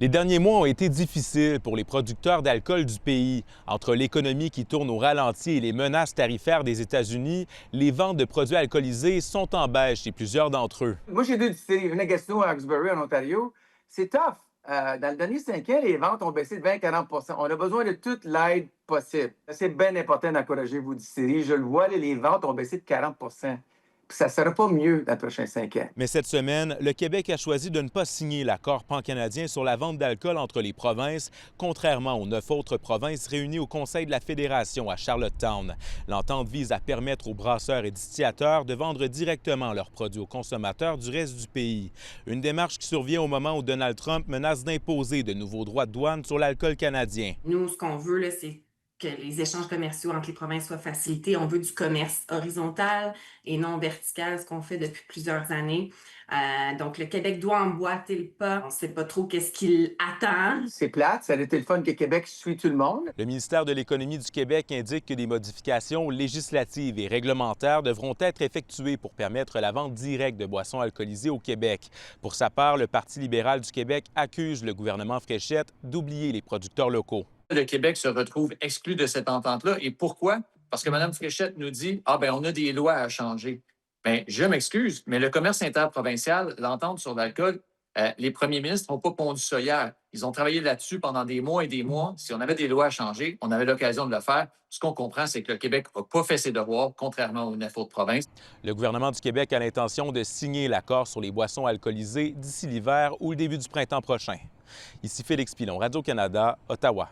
Les derniers mois ont été difficiles pour les producteurs d'alcool du pays. Entre l'économie qui tourne au ralenti et les menaces tarifaires des États-Unis, les ventes de produits alcoolisés sont en baisse chez plusieurs d'entre eux. Moi, j'ai deux distilleries, une à Gatineau, à Hawkesbury, en Ontario. C'est tough. Dans le dernier 5 ans, les ventes ont baissé de 20-40 On a besoin de toute l'aide possible. C'est bien important d'encourager vos distilleries. Je le vois, là, les ventes ont baissé de 40 Puis ça ne sera pas mieux dans les prochains 5 ans. Mais cette semaine, le Québec a choisi de ne pas signer l'accord pan-canadien sur la vente d'alcool entre les provinces, contrairement aux 9 autres provinces réunies au Conseil de la Fédération à Charlottetown. L'entente vise à permettre aux brasseurs et distillateurs de vendre directement leurs produits aux consommateurs du reste du pays. Une démarche qui survient au moment où Donald Trump menace d'imposer de nouveaux droits de douane sur l'alcool canadien. Nous, ce qu'on veut, là, c'est que les échanges commerciaux entre les provinces soient facilités. On veut du commerce horizontal et non vertical, ce qu'on fait depuis plusieurs années. Donc, le Québec doit emboîter le pas. On ne sait pas trop qu'est-ce qu'il attend. C'est plate. Ça a été le fun que Québec suit tout le monde. Le ministère de l'Économie du Québec indique que des modifications législatives et réglementaires devront être effectuées pour permettre la vente directe de boissons alcoolisées au Québec. Pour sa part, le Parti libéral du Québec accuse le gouvernement Fréchette d'oublier les producteurs locaux. Le Québec se retrouve exclu de cette entente-là. Et pourquoi? Parce que Mme Fréchette nous dit « Ah, bien, on a des lois à changer. » Bien, je m'excuse, mais le commerce interprovincial, l'entente sur l'alcool, les premiers ministres n'ont pas pondu ça hier. Ils ont travaillé là-dessus pendant des mois et des mois. Si on avait des lois à changer, on avait l'occasion de le faire. Ce qu'on comprend, c'est que le Québec n'a pas fait ses devoirs, contrairement aux 9 autres provinces. Le gouvernement du Québec a l'intention de signer l'accord sur les boissons alcoolisées d'ici l'hiver ou le début du printemps prochain. Ici Félix Pilon, Radio-Canada, Ottawa.